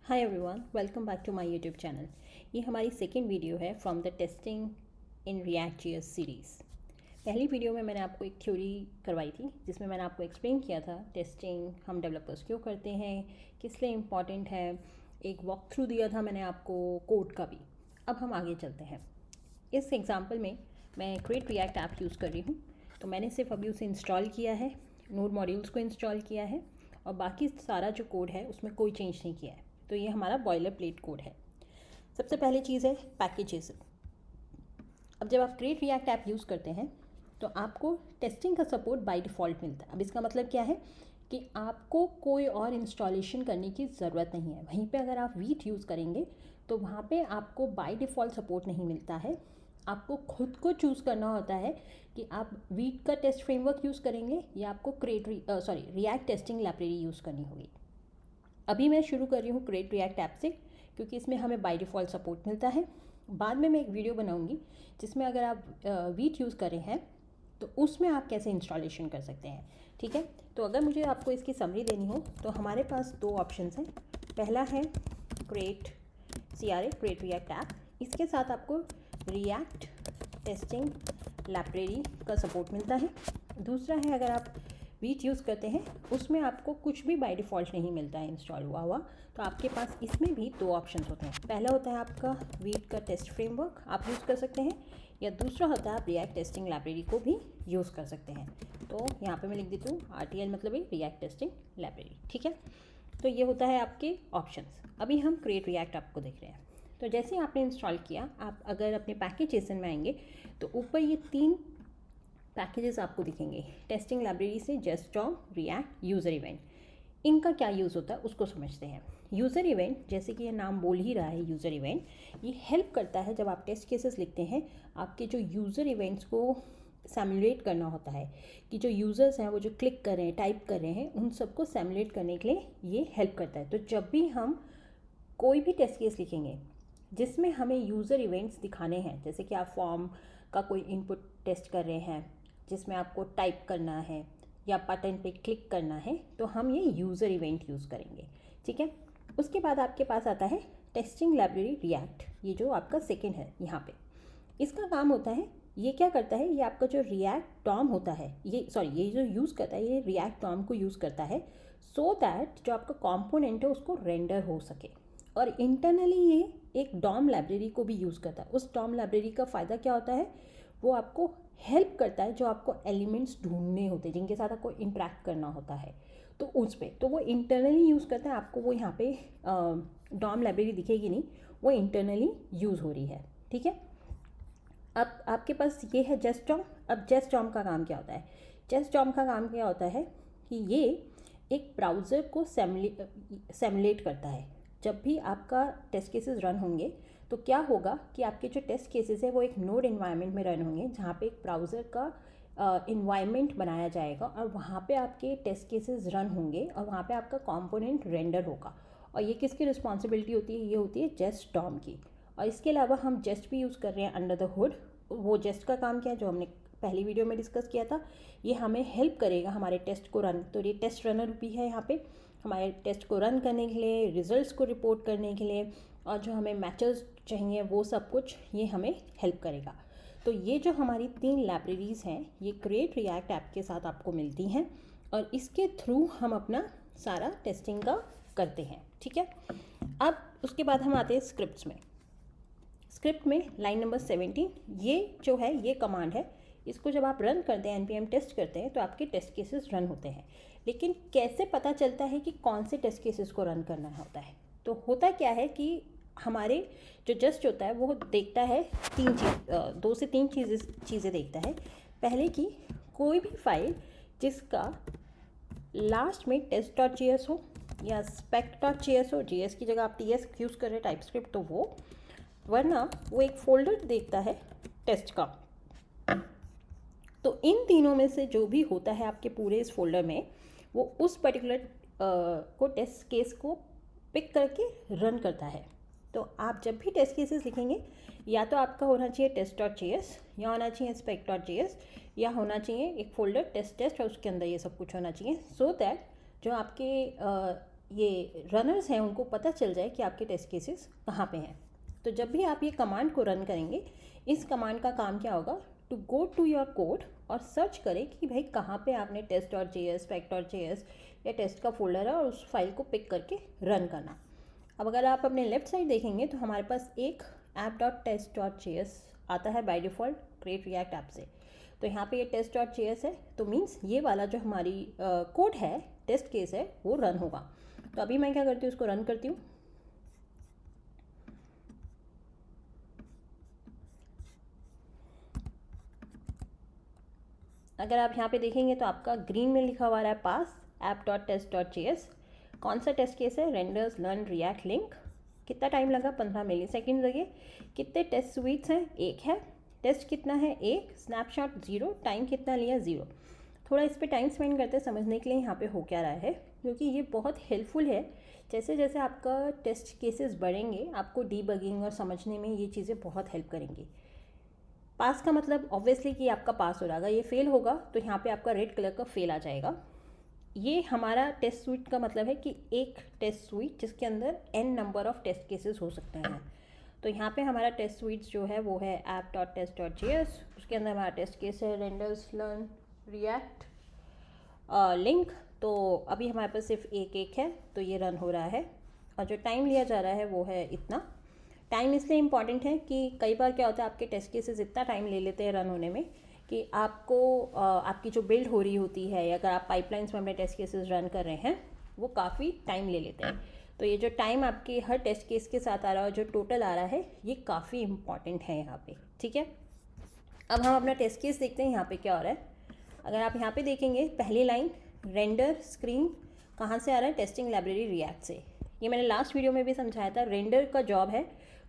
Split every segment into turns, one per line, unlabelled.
Hi everyone, welcome back to my YouTube channel. ये हमारी second video है from the testing in React JS series. पहली video में मैंने आपको एक थ्योरी करवाई थी जिसमें मैंने आपको एक्सप्लेन किया था टेस्टिंग हम डेवलपर्स क्यों करते हैं, किस लिए इम्पॉर्टेंट है। एक वॉक थ्रू दिया था मैंने आपको कोड का भी। अब हम आगे चलते हैं। इस एग्जाम्पल में मैं क्रिएट रिएक्ट ऐप यूज़ कर रही हूँ, तो मैंने सिर्फ अभी उसे इंस्टॉल किया है, नोड मॉड्यूल्स को इंस्टॉल किया है और बाकी सारा जो कोड है उसमें कोई चेंज नहीं किया है। तो ये हमारा बॉयलर प्लेट कोड है। सबसे पहली चीज़ है पैकेजेस। अब जब आप क्रिएट रिएक्ट ऐप यूज़ करते हैं तो आपको टेस्टिंग का सपोर्ट बाय डिफ़ॉल्ट मिलता है। अब इसका मतलब क्या है कि आपको कोई और इंस्टॉलेशन करने की ज़रूरत नहीं है। वहीं पे अगर आप वीट यूज़ करेंगे तो वहाँ पे आपको बाय डिफ़ॉल्ट सपोर्ट नहीं मिलता है। आपको खुद को चूज़ करना होता है कि आप वीट का टेस्ट फ्रेमवर्क यूज़ करेंगे या आपको रिएक्ट टेस्टिंग लाइब्रेरी यूज़ करनी होगी। अभी मैं शुरू कर रही हूँ क्रिएट रिएक्ट ऐप से, क्योंकि इसमें हमें बाय डिफ़ॉल्ट सपोर्ट मिलता है। बाद में मैं एक वीडियो बनाऊँगी जिसमें अगर आप वीट यूज़ कर रहे हैं तो उसमें आप कैसे इंस्टॉलेशन कर सकते हैं। ठीक है, तो अगर मुझे आपको इसकी समरी देनी हो तो हमारे पास दो ऑप्शंस हैं। पहला है क्रिएट रिएक्ट ऐप। इसके साथ आपको रिएक्ट टेस्टिंग लाइब्रेरी का सपोर्ट मिलता है। दूसरा है अगर आप वीट यूज़ करते हैं उसमें आपको कुछ भी बाय डिफ़ॉल्ट नहीं मिलता है इंस्टॉल हुआ। तो आपके पास इसमें भी दो ऑप्शंस होते हैं। पहला होता है आपका वीट का टेस्ट फ्रेमवर्क आप यूज़ कर सकते हैं, या दूसरा होता है आप रिएक्ट टेस्टिंग लाइब्रेरी को भी यूज़ कर सकते हैं। तो यहाँ पे मैं लिख देती हूँ RTL मतलब है रिएक्ट टेस्टिंग लाइब्रेरी। ठीक है, तो ये होता है आपके ऑप्शंस। अभी हम क्रिएट रिएक्ट आपको देख रहे हैं। तो जैसे ही आपने इंस्टॉल किया, आप अगर अपने पैकेज में आएंगे तो ऊपर ये तीन पैकेजेस आपको दिखेंगे टेस्टिंग लाइब्रेरी से, जेस्टॉम, रिएक्ट, यूज़र इवेंट। इनका क्या यूज़ होता है उसको समझते हैं। यूज़र इवेंट, जैसे कि ये नाम बोल ही रहा है यूज़र इवेंट, ये हेल्प करता है जब आप टेस्ट केसेस लिखते हैं आपके जो यूज़र इवेंट्स को सैमुलेट करना होता है कि जो यूज़र्स हैं वो जो क्लिक कर रहे हैं, टाइप कर रहे हैं, उन सबको सैमुलेट करने के लिए ये हेल्प करता है। तो जब भी हम कोई भी टेस्ट केस लिखेंगे जिसमें हमें यूज़र इवेंट्स दिखाने हैं, जैसे कि आप फॉर्म का कोई इनपुट टेस्ट कर रहे हैं जिसमें आपको टाइप करना है या बटन पे क्लिक करना है, तो हम ये यूज़र इवेंट यूज़ करेंगे। ठीक है, उसके बाद आपके पास आता है टेस्टिंग लाइब्रेरी रिएक्ट, ये जो आपका सेकेंड है यहाँ पे। इसका काम होता है, ये क्या करता है, ये आपका जो रिएक्ट डॉम होता है, ये जो यूज़ करता है, ये रिएक्ट डॉम को यूज़ करता है सो दैट जो आपका कॉम्पोनेंट है उसको रेंडर हो सके। और इंटरनली ये एक डॉम लाइब्रेरी को भी यूज़ करता है। उस डॉम लाइब्रेरी का फ़ायदा क्या होता है, वो आपको हेल्प करता है जो आपको एलिमेंट्स ढूंढने होते हैं जिनके साथ आपको इंटरेक्ट करना होता है, तो उस पर तो वो इंटरनली यूज़ करता है। आपको वो यहाँ पे डॉम लाइब्रेरी दिखेगी नहीं, वो इंटरनली यूज़ हो रही है। ठीक है, अब आपके पास ये है जेस्टॉम। अब जेस्टॉम का काम क्या होता है, जेस्टॉम का काम क्या होता है कि ये एक ब्राउज़र को सैमुलेट करता है। जब भी आपका टेस्ट केसेस रन होंगे तो क्या होगा कि आपके जो टेस्ट केसेस है वो एक नोड इन्वायरमेंट में रन होंगे जहाँ पे एक ब्राउज़र का इन्वायरमेंट बनाया जाएगा और वहाँ पे आपके टेस्ट केसेस रन होंगे और वहाँ पे आपका कंपोनेंट रेंडर होगा। और ये किसकी रिस्पॉन्सिबिलिटी होती है, ये होती है जेस्टॉम की। और इसके अलावा हम जेस्ट भी यूज़ कर रहे हैं अंडर द हुड। वो जेस्ट का काम क्या है, जो हमने पहली वीडियो में डिस्कस किया था, ये हमें हेल्प करेगा हमारे टेस्ट को रन। तो ये टेस्ट रनर भी है यहाँ पे हमारे टेस्ट को रन करने के लिए, रिजल्ट्स को रिपोर्ट करने के लिए, और जो हमें मैचेस चाहिए वो सब कुछ ये हमें हेल्प करेगा। तो ये जो हमारी तीन लाइब्रेरीज़ हैं ये क्रिएट रिएक्ट ऐप के साथ आपको मिलती हैं और इसके थ्रू हम अपना सारा टेस्टिंग का करते हैं। ठीक है, अब उसके बाद हम आते हैं स्क्रिप्ट्स में। स्क्रिप्ट में लाइन नंबर 17, ये जो है ये कमांड है, इसको जब आप रन करते हैं npm टेस्ट करते हैं तो आपके टेस्ट केसेस रन होते हैं। लेकिन कैसे पता चलता है कि कौन से टेस्ट केसेस को रन करना होता है, तो होता क्या है कि हमारे जो जस्ट होता है वो देखता है दो से तीन चीज़ें देखता है। पहले कि कोई भी फाइल जिसका लास्ट में test.js हो या spec.js हो, js की जगह आप ts यूज़ कर रहे हैं टाइपस्क्रिप्ट, तो वो, वरना वो एक फोल्डर देखता है टेस्ट का। तो इन तीनों में से जो भी होता है आपके पूरे इस फोल्डर में, वो उस पर्टिकुलर को टेस्ट केस को पिक करके रन करता है। तो आप जब भी टेस्ट केसेस लिखेंगे, या तो आपका होना चाहिए test.js, या होना चाहिए spec.js, या होना चाहिए एक फोल्डर टेस्ट और उसके अंदर ये सब कुछ होना चाहिए, सो दैट जो आपके ये रनर्स हैं उनको पता चल जाए कि आपके टेस्ट केसेस कहाँ पे हैं। तो जब भी आप ये कमांड को रन करेंगे, इस कमांड का काम क्या होगा, to go to your code और सर्च करें कि भाई कहाँ पे आपने test.js, pack.js या टेस्ट का फोल्डर है और उस फाइल को पिक करके रन करना। अब अगर आप अपने लेफ्ट साइड देखेंगे तो हमारे पास एक app.test.js आता है by default create react app से। तो यहाँ पे ये test.js है, तो मीन्स ये वाला जो हमारी कोड है, टेस्ट केस है, वो रन होगा। तो अभी मैं क्या करती हूँ, उसको रन करती हूँ। अगर आप यहाँ पे देखेंगे तो आपका ग्रीन में लिखा हुआ है पास app.test.js। कौन सा टेस्ट केस है, रेंडर्स लर्न रिएक्ट लिंक। कितना टाइम लगा, 15 मिली सेकेंड लगे। कितने टेस्ट स्वीट्स हैं, एक है। टेस्ट कितना है, एक। स्नैपशॉट 0। टाइम कितना लिया, 0। थोड़ा इस पर टाइम स्पेंड करते हैं समझने के लिए यहाँ पे हो क्या रहा है, क्योंकि ये बहुत हेल्पफुल है। जैसे जैसे आपका टेस्ट केसेस बढ़ेंगे, आपको डीबगिंग और समझने में ये चीज़ें बहुत हेल्प करेंगी। पास का मतलब ऑब्वियसली कि आपका पास हो जाएगा, ये फेल होगा तो यहाँ पे आपका रेड कलर का फेल आ जाएगा। ये हमारा टेस्ट स्वीट का मतलब है कि एक टेस्ट स्वीट जिसके अंदर n number of test cases हो सकते हैं। तो यहाँ पे हमारा टेस्ट स्वीट जो है वो है app.test.js। उसके अंदर हमारा टेस्ट केस है रेंडर्स लर्न रिएक्ट लिंक। तो अभी हमारे पास सिर्फ एक है, तो ये रन हो रहा है और जो टाइम लिया जा रहा है वो है इतना। टाइम इसलिए इम्पॉर्टेंट है कि कई बार क्या होता है, आपके टेस्ट केसेस इतना टाइम ले लेते हैं रन होने में कि आपको आपकी जो बिल्ड हो रही होती है, या अगर आप पाइपलाइंस में अपने टेस्ट केसेस रन कर रहे हैं, वो काफ़ी टाइम ले लेते हैं। तो ये जो टाइम आपके हर टेस्ट केस के साथ आ रहा है, जो टोटल आ रहा है, ये काफ़ी इम्पॉर्टेंट है यहाँ पे। ठीक है, अब हम अपना टेस्ट केस देखते हैं यहाँ पे क्या हो रहा है। अगर आप यहाँ पे देखेंगे, पहली लाइन रेंडर स्क्रीन कहाँ से आ रहा है, टेस्टिंग लाइब्रेरी रिएक्ट से। ये मैंने लास्ट वीडियो में भी समझाया था, रेंडर का जॉब है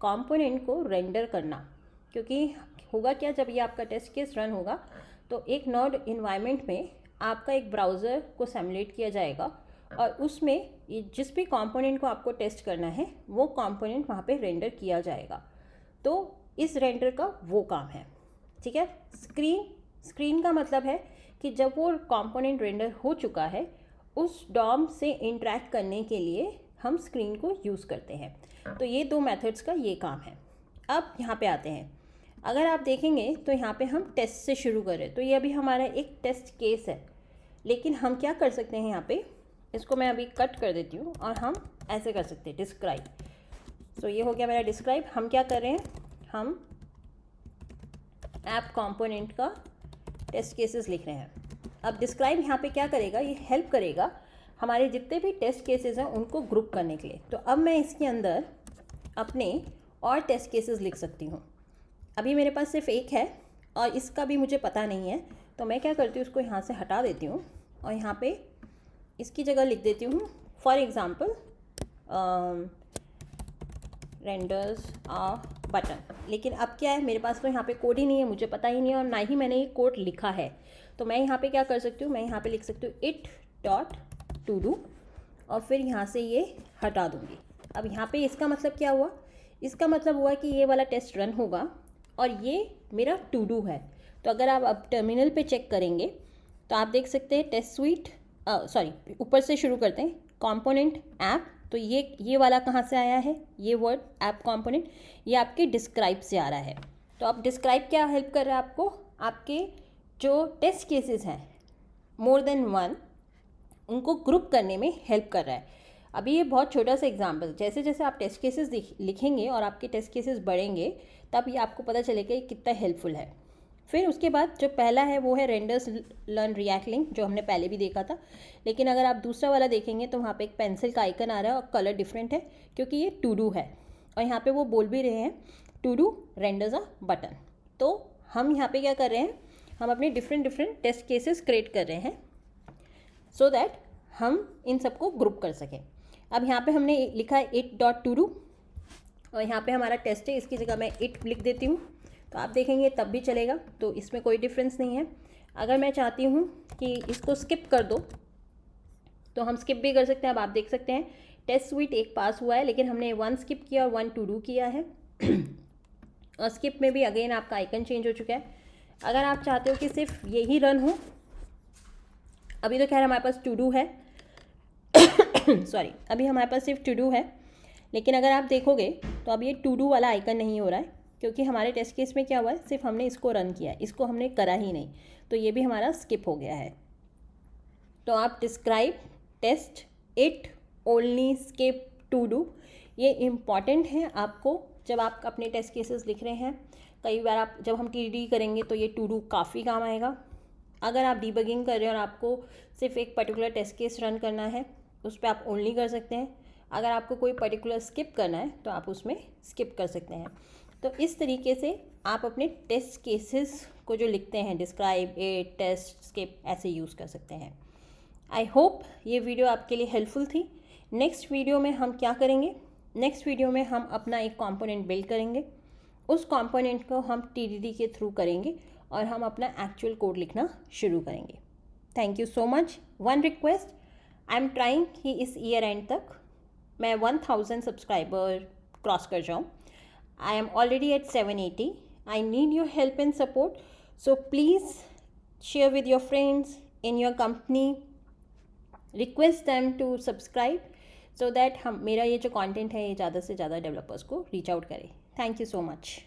कंपोनेंट को रेंडर करना। क्योंकि होगा क्या, जब ये आपका टेस्ट केस रन होगा तो एक नोड इन्वायरमेंट में आपका एक ब्राउज़र को सिमुलेट किया जाएगा और उसमें जिस भी कंपोनेंट को आपको टेस्ट करना है वो कंपोनेंट वहाँ पे रेंडर किया जाएगा। तो इस रेंडर का वो काम है। ठीक है, स्क्रीन का मतलब है कि जब वो कंपोनेंट रेंडर हो चुका है, उस डॉम से इंटरेक्ट करने के लिए हम स्क्रीन को यूज़ करते हैं। तो ये दो मेथड्स का ये काम है। अब यहाँ पे आते हैं, अगर आप देखेंगे तो यहाँ पे हम टेस्ट से शुरू करें, तो ये अभी हमारा एक टेस्ट केस है। लेकिन हम क्या कर सकते हैं यहाँ पे, इसको मैं अभी कट कर देती हूँ और हम ऐसे कर सकते हैं डिस्क्राइब। सो ये हो गया मेरा डिस्क्राइब। हम क्या कर रहे हैं, हम ऐप कंपोनेंट का टेस्ट केसेस लिख रहे हैं। अब डिस्क्राइब यहाँ पे क्या करेगा, ये हेल्प करेगा हमारे जितने भी टेस्ट केसेस हैं उनको ग्रुप करने के लिए। तो अब मैं इसके अंदर अपने और टेस्ट केसेस लिख सकती हूँ। अभी मेरे पास सिर्फ एक है और इसका भी मुझे पता नहीं है, तो मैं क्या करती हूँ, उसको यहाँ से हटा देती हूँ और यहाँ पे इसकी जगह लिख देती हूँ for example renders a button. लेकिन अब क्या है, मेरे पास तो यहाँ पे कोड ही नहीं है, मुझे पता ही नहीं है और ना ही मैंने ये कोड लिखा है। तो मैं यहाँ पे क्या कर सकती हूँ, मैं यहाँ पे लिख सकती हूँ it.todo और फिर यहाँ से ये हटा दूँगी। अब यहाँ पे इसका मतलब क्या हुआ, इसका मतलब हुआ कि ये वाला टेस्ट रन होगा और ये मेरा टू डू है। तो अगर आप अब टर्मिनल पे चेक करेंगे तो आप देख सकते हैं टेस्ट स्वीट, ऊपर से शुरू करते हैं, कंपोनेंट ऐप। तो ये वाला कहाँ से आया है, ये वर्ड ऐप कंपोनेंट, ये आपके डिस्क्राइब से आ रहा है। तो अब डिस्क्राइब क्या हेल्प कर रहा है आपको, आपके जो टेस्ट केसेस हैं मोर देन वन, उनको ग्रुप करने में हेल्प कर रहा है। अभी ये बहुत छोटा सा एग्जांपल, जैसे जैसे आप टेस्ट केसेस लिखेंगे और आपके टेस्ट केसेस बढ़ेंगे, तब ये आपको पता चलेगा कि कितना हेल्पफुल है। फिर उसके बाद जो पहला है वो है रेंडर्स लर्न रिएक्ट लिंक, जो हमने पहले भी देखा था। लेकिन अगर आप दूसरा वाला देखेंगे तो वहाँ पे एक पेंसिल का आइकन आ रहा है और कलर डिफरेंट है, क्योंकि ये टू डू है और यहाँ पे वो बोल भी रहे हैं to do renders a button. तो हम यहाँ पे क्या कर रहे हैं, हम अपने डिफरेंट टेस्ट केसेस क्रिएट कर रहे हैं सो दैट हम इन सबको ग्रुप कर सकें। अब यहाँ पे हमने लिखा है it.todo और यहाँ पे हमारा टेस्ट है, इसकी जगह मैं it लिख देती हूँ, तो आप देखेंगे तब भी चलेगा, तो इसमें कोई डिफरेंस नहीं है। अगर मैं चाहती हूँ कि इसको स्किप कर दो तो हम स्किप भी कर सकते हैं। अब आप देख सकते हैं टेस्ट स्वीट एक पास हुआ है, लेकिन हमने 1 स्किप किया और 1 टू डू किया है और स्किप में भी अगेन आपका आइकन चेंज हो चुका है। अगर आप चाहते हो कि सिर्फ यही रन हो, अभी तो खैर हमारे पास टू डू है सॉरी, अभी हमारे पास सिर्फ टू डू है, लेकिन अगर आप देखोगे तो अब ये टू डू वाला आइकन नहीं हो रहा है, क्योंकि हमारे टेस्ट केस में क्या हुआ है, सिर्फ हमने इसको रन किया, इसको हमने करा ही नहीं, तो ये भी हमारा स्किप हो गया है। तो आप describe, test, it, only, skip, to do, ये इम्पॉर्टेंट है आपको जब आप अपने टेस्ट केसेस लिख रहे हैं। कई बार आप जब हम टीडी करेंगे तो ये टू डू काफ़ी काम आएगा। अगर आप डीबगिंग कर रहे हैं और आपको सिर्फ एक पर्टिकुलर टेस्ट केस रन करना है, उस पर आप ओनली कर सकते हैं। अगर आपको कोई पर्टिकुलर स्किप करना है तो आप उसमें स्किप कर सकते हैं। तो इस तरीके से आप अपने टेस्ट केसेस को जो लिखते हैं, डिस्क्राइब, इट, टेस्ट, स्किप, ऐसे यूज़ कर सकते हैं। आई होप ये वीडियो आपके लिए हेल्पफुल थी। नेक्स्ट वीडियो में हम क्या करेंगे, नेक्स्ट वीडियो में हम अपना एक कंपोनेंट बिल्ड करेंगे, उस कंपोनेंट को हम टीडीडी के थ्रू करेंगे और हम अपना एक्चुअल कोड लिखना शुरू करेंगे। Thank you so much. One request, I am trying कि इस ईयर एंड तक मैं 1000 सब्सक्राइबर क्रॉस कर जाऊँ। I am already at 780। I need your help and support, so please share with your friends in your company, request them to subscribe so that हम मेरा ये जो कंटेंट है ये ज़्यादा से ज़्यादा डेवलपर्स को रीच आउट करे। Thank you so much.